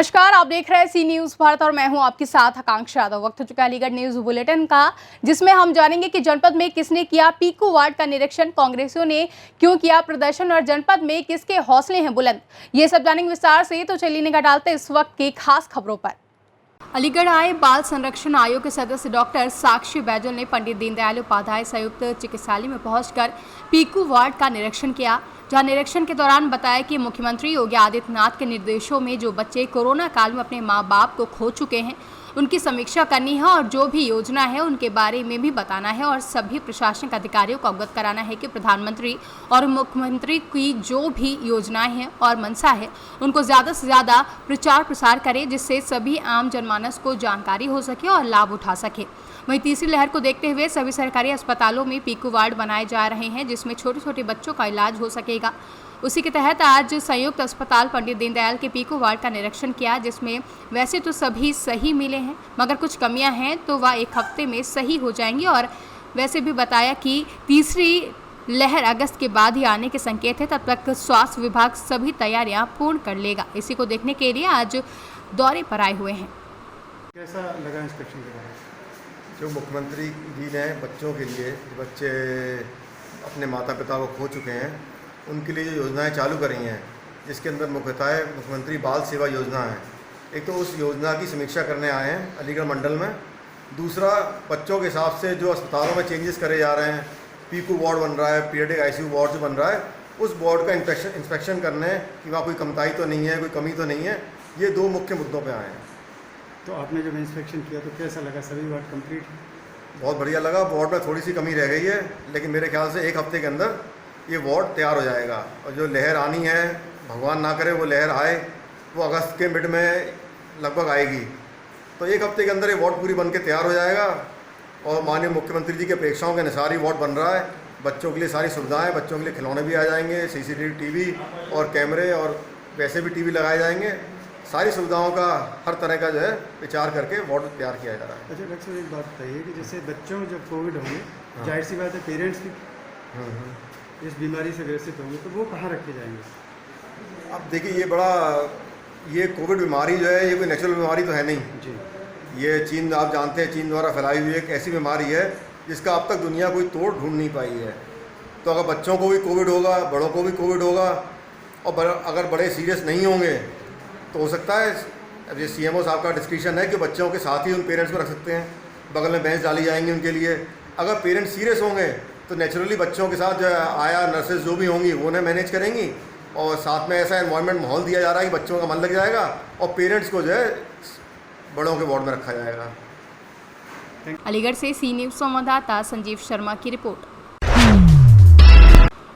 नमस्कार, आप देख रहे हैं सी न्यूज़ भारत और मैं हूं आपके साथ आकांक्षा यादव। वक्त हो चुका है अलीगढ़ न्यूज़ बुलेटिन का, जिसमें हम जानेंगे कि जनपद में किसने किया पीकू वार्ड का निरीक्षण, कांग्रेसियों ने क्यों किया प्रदर्शन और जनपद में किसके हौसले हैं बुलंद। ये सब जानेंगे विस्तार से, तो चलिए निगाह डालते हैं इस वक्त की खास खबरों पर। अलीगढ़ आए बाल संरक्षण आयोग के सदस्य डॉक्टर साक्षी बैजल ने पंडित दीनदयाल उपाध्याय संयुक्त चिकित्सालय में पहुंचकर पीकू वार्ड का निरीक्षण किया, जहां निरीक्षण के दौरान बताया कि मुख्यमंत्री योगी आदित्यनाथ के निर्देशों में जो बच्चे कोरोना काल में अपने मां बाप को खो चुके हैं उनकी समीक्षा करनी है और जो भी योजना है उनके बारे में भी बताना है और सभी प्रशासनिक अधिकारियों को अवगत कराना है कि प्रधानमंत्री और मुख्यमंत्री की जो भी योजनाएं हैं और मंशा है उनको ज़्यादा से ज़्यादा प्रचार प्रसार करें, जिससे सभी आम जनमानस को जानकारी हो सके और लाभ उठा सके। वहीं तीसरी लहर को देखते हुए सभी सरकारी अस्पतालों में पीकू वार्ड बनाए जा रहे हैं, जिसमें छोटे छोटे बच्चों का इलाज हो सकेगा। उसी के तहत आज संयुक्त अस्पताल पंडित दीनदयाल के पीकू वार्ड का निरीक्षण किया, जिसमें वैसे तो सभी सही मिले हैं मगर कुछ कमियां हैं तो वह एक हफ्ते में सही हो जाएंगी। और वैसे भी बताया कि तीसरी लहर अगस्त के बाद ही आने के संकेत है, तब तक स्वास्थ्य विभाग सभी तैयारियां पूर्ण कर लेगा। इसी को देखने के लिए आज दौरे पर आए हुए हैं। कैसा लगा इंस्पेक्शन के बाद? जो मुख्यमंत्री जी ने बच्चों के लिए, बच्चे अपने माता पिता को खो चुके हैं, उनके लिए जो योजनाएं चालू करी हैं, जिसके अंदर मुख्यतः मुख्यमंत्री बाल सेवा योजना है। एक तो उस योजना की समीक्षा करने आए हैं अलीगढ़ मंडल में। दूसरा, बच्चों के हिसाब से जो अस्पतालों में चेंजेस करे जा रहे हैं, पीकू वार्ड बन रहा है, पीडियाट्रिक आईसीयू वार्ड जो बन रहा है, उस वार्ड का इंस्पेक्शन करने कि वहाँ कोई कमताई तो नहीं है, कोई कमी तो नहीं है। ये दो मुख्य मुद्दों पर आए हैं। तो आपने जब इंस्पेक्शन किया तो कैसा लगा? सभी वार्ड कंप्लीट? बहुत बढ़िया लगा। वार्ड में थोड़ी सी कमी रह गई है, लेकिन मेरे ख्याल से एक हफ्ते के अंदर ये वार्ड तैयार हो जाएगा। और जो लहर आनी है, भगवान ना करे वो लहर आए, वो अगस्त के मिड में लगभग आएगी। तो एक हफ्ते के अंदर ये वार्ड पूरी बन के तैयार हो जाएगा। और माननीय मुख्यमंत्री जी के अपेक्षाओं के अनुसार ही वार्ड बन रहा है। बच्चों के लिए सारी सुविधाएं, बच्चों के लिए खिलौने भी आ जाएंगे, सीसीटीवी टीवी और कैमरे और वैसे भी टीवी लगाए जाएंगे। सारी सुविधाओं का हर तरह का जो है विचार करके वार्ड तैयार किया जा रहा है। अच्छा डॉक्टर साहब, एक बात बताइए कि जैसे बच्चों में जब कोविड होंगे, जाहिर सी बात है पेरेंट्स भी इस बीमारी से ग्रसित होंगे, तो वो कहाँ रखे जाएंगे? अब देखिए, ये कोविड बीमारी जो है, ये कोई नेचुरल बीमारी तो है नहीं जी। ये चीन, आप जानते हैं, चीन द्वारा फैलाई हुई एक ऐसी बीमारी है जिसका अब तक दुनिया कोई तोड़ ढूंढ नहीं पाई है। तो अगर बच्चों को भी कोविड होगा, बड़ों को भी कोविड होगा, और अगर बड़े सीरियस नहीं होंगे तो हो सकता है, अब ये सीएमओ साहब का डिस्क्रिप्शन है कि बच्चों के साथ ही उन पेरेंट्स को रख सकते हैं, बगल में बेंच डाली जाएंगी उनके लिए। अगर पेरेंट्स सीरियस होंगे तो नेचुरली बच्चों के साथ जो आया नर्सेज जो भी होंगी वो उन्हें मैनेज करेंगी, और साथ में ऐसा एनवायरनमेंट माहौल दिया जा रहा है कि बच्चों का मन लग जाएगा और पेरेंट्स को जो है बड़ों के वार्ड में रखा जाएगा। अलीगढ़ से सी न्यूज़ संवाददाता संजीव शर्मा की रिपोर्ट।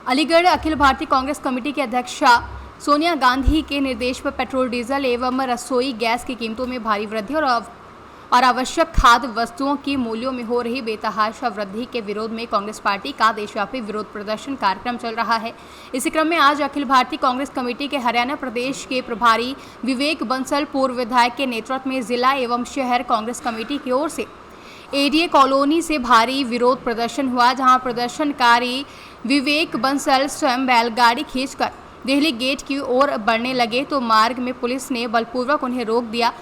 अलीगढ़ अखिल भारतीय कांग्रेस कमेटी की अध्यक्षा सोनिया गांधी के निर्देश पर पेट्रोल, डीजल एवं रसोई गैस की कीमतों में भारी वृद्धि और आवश्यक खाद्य वस्तुओं की मूल्यों में हो रही बेतहाशा वृद्धि के विरोध में कांग्रेस पार्टी का देशव्यापी विरोध प्रदर्शन कार्यक्रम चल रहा है। इसी क्रम में आज अखिल भारतीय कांग्रेस कमेटी के हरियाणा प्रदेश के प्रभारी विवेक बंसल पूर्व विधायक के नेतृत्व में जिला एवं शहर कांग्रेस कमेटी की ओर से एडीए कॉलोनी से भारी विरोध प्रदर्शन हुआ, जहां प्रदर्शनकारी विवेक बंसल स्वयं बैलगाड़ी खींचकर दिल्ली गेट की ओर बढ़ने लगे तो मार्ग में पुलिस ने बलपूर्वक उन्हें रोक दिया।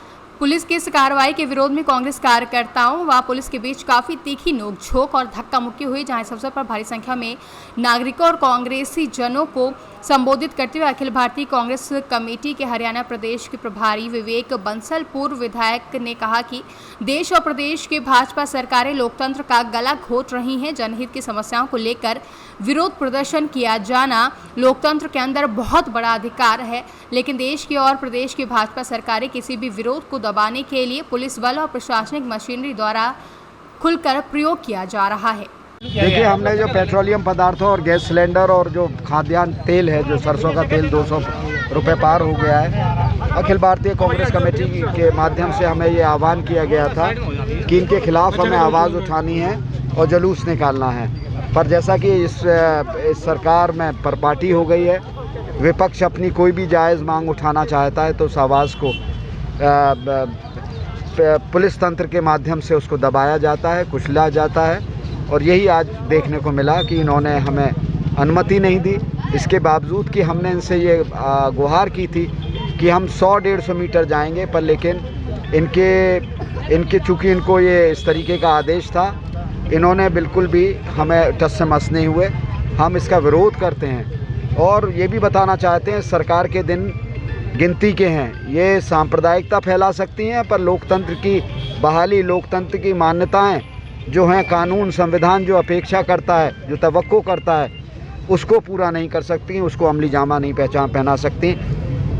पुलिस की इस कार्रवाई के विरोध में कांग्रेस कार्यकर्ताओं व पुलिस के बीच काफी तीखी नोकझोंक और धक्का मुक्की हुई, जहां इस अवसर पर भारी संख्या में नागरिकों और कांग्रेसी जनों को संबोधित करते हुए अखिल भारतीय कांग्रेस कमेटी के हरियाणा प्रदेश के प्रभारी विवेक बंसल पूर्व विधायक ने कहा कि देश और प्रदेश के भाजपा सरकारें लोकतंत्र का गला घोट रही हैं। जनहित की समस्याओं को लेकर विरोध प्रदर्शन किया जाना लोकतंत्र के अंदर बहुत बड़ा अधिकार है, लेकिन देश की और प्रदेश की भाजपा सरकारें किसी भी विरोध को दबाने के लिए पुलिस बल और प्रशासनिक मशीनरी द्वारा खुलकर प्रयोग किया जा रहा है। देखिए, हमने जो पेट्रोलियम पदार्थों और गैस सिलेंडर और जो खाद्यान्न तेल है, जो सरसों का तेल 200 रुपये पार हो गया है, अखिल भारतीय कांग्रेस कमेटी के माध्यम से हमें ये आह्वान किया गया था कि इनके खिलाफ हमें आवाज़ उठानी है और जुलूस निकालना है। पर जैसा कि इस सरकार में परपाटी हो गई है, विपक्ष अपनी कोई भी जायज़ मांग उठाना चाहता है तो उस आवाज़ को पुलिस तंत्र के माध्यम से उसको दबाया जाता है, कुचला जाता है। और यही आज देखने को मिला कि इन्होंने हमें अनुमति नहीं दी। इसके बावजूद कि हमने इनसे ये गुहार की थी कि हम 100-150 मीटर जाएंगे, पर लेकिन इनके चूँकि इनको ये इस तरीके का आदेश था, इन्होंने बिल्कुल भी हमें टस से मस नहीं हुए। हम इसका विरोध करते हैं और ये भी बताना चाहते हैं सरकार के दिन गिनती के हैं। ये सांप्रदायिकता फैला सकती हैं, पर लोकतंत्र की बहाली, लोकतंत्र की मान्यताएं जो हैं, कानून संविधान जो अपेक्षा करता है, जो तवक्को करता है, उसको पूरा नहीं कर सकती, उसको अमली जामा नहीं पहना सकती।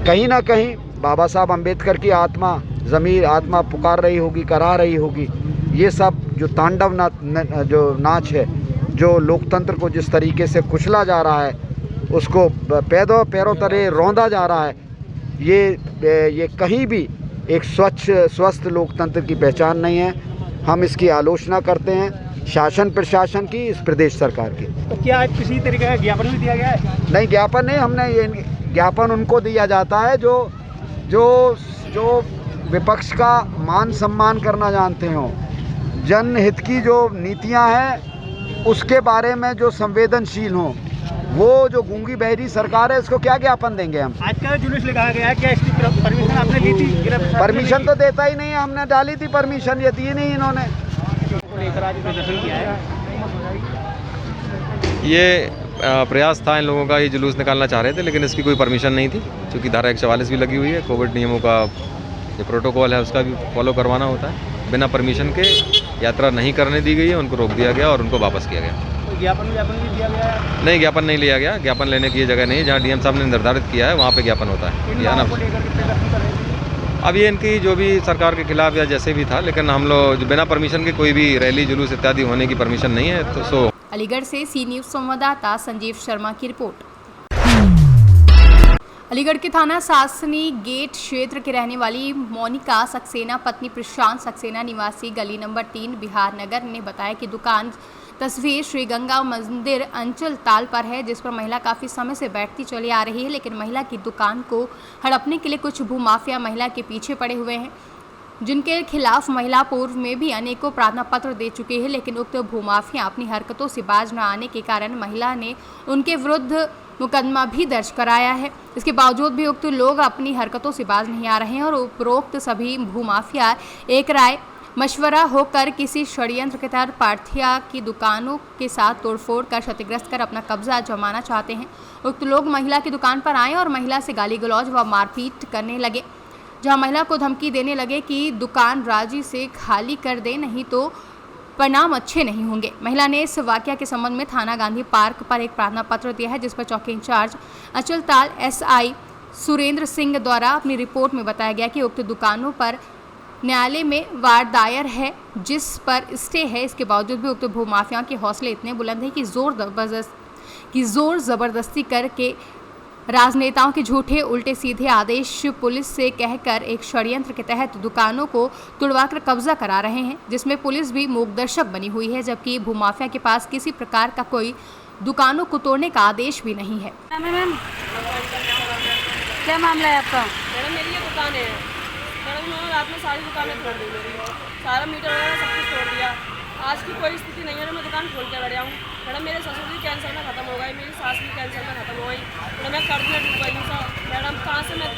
कहीं ना कहीं बाबा साहब अम्बेडकर की आत्मा, ज़मीर आत्मा पुकार रही होगी, करा रही होगी। ये सब जो तांडव जो नाच है, जो लोकतंत्र को जिस तरीके से कुचला जा रहा है, उसको पैरों तले रौंदा जा रहा है, ये कहीं भी एक स्वस्थ लोकतंत्र की पहचान नहीं है। हम इसकी आलोचना करते हैं शासन प्रशासन की, इस प्रदेश सरकार की। तो क्या किसी तरीके का ज्ञापन भी दिया गया है? नहीं, ज्ञापन नहीं, हमने ये ज्ञापन उनको दिया जाता है जो विपक्ष का मान सम्मान करना जानते हो, जनहित की जो नीतियां हैं उसके बारे में जो संवेदनशील हों। वो जो गूंगी बहरी सरकार है, इसको क्या ज्ञापन देंगे हम? आज का जुलूस लगाया गया है, क्या इसकी परमिशन आपने ली थी? परमिशन तो देता ही नहीं है, हमने डाली थी परमिशन, ये दी नहीं इन्होंने। लेकर आज प्रदर्शन किया है, ये प्रयास था इन लोगों का, ये जुलूस निकालना चाह रहे थे, लेकिन इसकी कोई परमिशन नहीं थी, क्योंकि धारा 144 भी लगी हुई है। कोविड नियमों का जो प्रोटोकॉल है उसका भी फॉलो करवाना होता है। बिना परमिशन के यात्रा नहीं करने दी गई है, उनको रोक दिया गया और उनको वापस किया गया। तो ज्ञापन भी दिया गया है? नहीं, ज्ञापन नहीं लिया गया। ज्ञापन लेने की ये जगह नहीं है, जहाँ डीएम साहब ने निर्धारित किया है वहाँ पे ज्ञापन होता है। या ना, अब ये इनकी जो भी सरकार के खिलाफ या जैसे भी था, लेकिन हम लोग बिना परमिशन के कोई भी रैली जुलूस इत्यादि होने की परमिशन नहीं है। तो अलीगढ़ से सी न्यूज़ संवाददाता संजीव शर्मा की रिपोर्ट। अलीगढ़ के थाना सासनी गेट क्षेत्र के रहने वाली मोनिका सक्सेना पत्नी प्रशांत सक्सेना निवासी गली नंबर 3 बिहार नगर ने बताया कि दुकान तस्वीर श्री गंगा मंदिर अंचल ताल पर है, जिस पर महिला काफ़ी समय से बैठती चली आ रही है, लेकिन महिला की दुकान को हड़पने के लिए कुछ भूमाफिया महिला के पीछे पड़े हुए हैं, जिनके खिलाफ महिला पूर्व में भी अनेकों प्रार्थना पत्र दे चुके हैं, लेकिन उक्त भूमाफिया अपनी हरकतों से बाज न आने के कारण महिला ने उनके विरुद्ध मुकदमा भी दर्ज कराया है। इसके बावजूद भी उक्त लोग अपनी हरकतों से बाज नहीं आ रहे हैं और उपरोक्त सभी भूमाफिया एक राय मशवरा होकर किसी षड्यंत्र के तहत पार्थिया की दुकानों के साथ तोड़फोड़ कर क्षतिग्रस्त कर अपना कब्जा जमाना चाहते हैं। उक्त लोग महिला की दुकान पर आए और महिला से गाली गलौज व मारपीट करने लगे, जहां महिला को धमकी देने लगे कि दुकान राजी से खाली कर दे, नहीं तो परिणाम अच्छे नहीं होंगे। महिला ने इस वाकया के संबंध में थाना गांधी पार्क पर एक प्रार्थना पत्र दिया है, जिस पर चौकी इंचार्ज अचल ताल SI सुरेंद्र सिंह द्वारा अपनी रिपोर्ट में बताया गया कि उक्त दुकानों पर न्यायालय में वार दायर है, जिस पर स्टे है। इसके बावजूद भी उक्त भूमाफियाओं के हौसले इतने बुलंद हैं कि जोर जबरदस्ती करके राजनेताओं के झूठे उल्टे सीधे आदेश पुलिस से कहकर एक षड्यंत्र के तहत दुकानों को तुड़वाकर कब्जा करा रहे हैं, जिसमें पुलिस भी मूकदर्शक बनी हुई है, जबकि भूमाफिया के पास किसी प्रकार का कोई दुकानों को तोड़ने का आदेश भी नहीं है। मैम, क्या मामला है आपका? मैडम मेरी ये दुकान है मैडम, उन्होंने रात में सारी दुकानें तोड़ दी, मेरी सारा मीटर वगैरह सब कुछ तोड़ दिया। आज की कोई स्थिति नहीं है, मैं दुकान खोल के बैठा हूँ। मैडम मेरे ससुर जी कैंसर में ख़त्म हो गए, मेरी सास भी कैंसर में ख़त्म हो गई। मैडम मैं कर्ज में डूब गई हूँ सर। मैडम कहाँ से मैं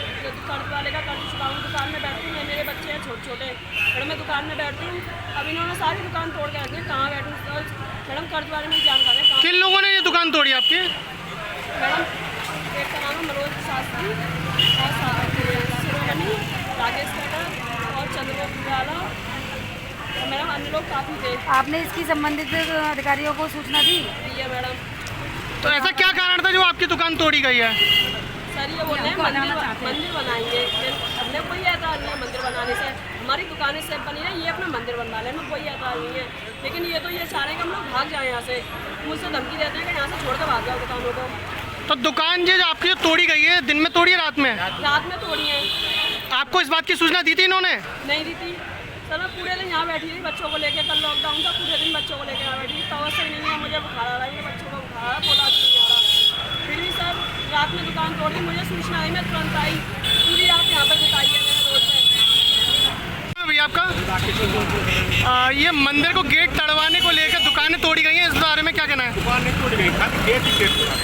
कर्ज वाले का कर्ज चुकाऊँ? दुकान में बैठती हूँ, मेरे बच्चे हैं छोटे छोटे। मैडम मैं दुकान में बैठती हूँ, अब इन्होंने सारी दुकान तोड़ के रखी, कहाँ बैठूँ? मैडम कर्ज वाले में जानकारी है। किन लोगों ने ये दुकान तोड़ी आपकी? मैडम एक का नाम है मनोज शास्त्री और शिरोमणि राकेश कटर और चंद्रबाबू वाला, मैडम अन्य लोग काफ़ी थे। आपने इसकी संबंधित अधिकारियों को सूचना दी? दी है मैडम। तो ऐसा क्या कारण था जो आपकी दुकान तोड़ी गई है? सर ये बोल रहे हैं मंदिर बनाएंगे, हमने कोई ऐतराज़ नहीं है मंदिर बनाने से, हमारी दुकानें सेफ बनी है, ये अपना मंदिर बनवा लें, हमें कोई ऐतराज़ नहीं है। लेकिन ये तो ये चाह रहे हैं कि हम लोग भाग जाएँ यहाँ से, मुझसे धमकी देते हैं कि यहाँ से छोड़ कर भाग जाओ दुकानों को। तो दुकान जो आपकी तोड़ी गई है, दिन में तोड़ी है रात में? रात में तोड़ी है। आपको इस बात की सूचना दी थी इन्होंने? नहीं दी थी सर, मैं पूरे दिन यहाँ बैठी थी बच्चों को लेके, कल लॉकडाउन था, पूरे दिन बच्चों को लेके यहाँ बैठी थी, तवज्जो से नहीं है, मुझे बुखार आ रहा है, बच्चों को बुखार आ रहा, बोला नहीं आ रहा। फिर भी सर रात में दुकान तोड़ी, मुझे सूचना आई, मैं तुरंत आई, पूरी रात यहाँ पर बिताई है मैंने रोड पर। भैया आपका ये मंदिर को गेट तड़वाने को लेकर दुकानें तोड़ी गई हैं, इस बारे में क्या कहना है? दुकान नहीं तोड़ी गई, गेट ही गेट तोड़ा।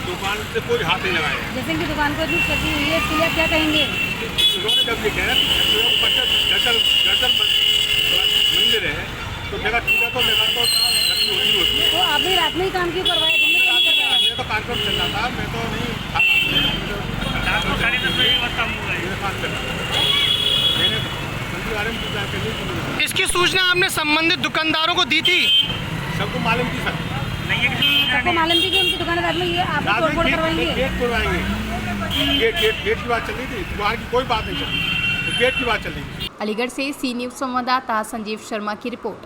दुकान दुकान से कोई हाथ नहीं लगाया। जैसे कि दुकान को इतनी क्षति हुई है, इसके लिए आप क्या कहेंगे? उन्होंने जब ये कहा जर्जर मंदिर है तो जगह टूटा तो जगह तो लगी होती होती है। तो आपने रात में ही काम क्यों करवाया, दिन में क्यों नहीं करवाया? मेरा तो कार्यक्रम चल रहा था, मैं तो नहीं था, मेरे साथ चल रहा था। मैंने मंदिर वाले में पूछा कि नहीं तुम्हें इसकी सूचना आपने संबंधित दुकानदारों को दी थी? सबको मालूम थी सर। सबको मालूम थी कि उनकी दुकान रात में ये आप रात में तोड़फोड़ करवाएंगे? गेट खुलवाएंगे। गेट की बात चल रही थी, दुकान की कोई बात नहीं चल रही, तो गेट की बात चल रही थी। अलीगढ़ से सी न्यूज़ संवाददाता संजीव शर्मा की रिपोर्ट।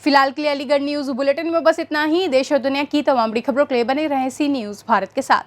फिलहाल के लिए अलीगढ़ न्यूज़ बुलेटिन में बस इतना ही। देश और दुनिया की तमाम बड़ी खबरों के लिए बने रहें सी न्यूज़ भारत के साथ।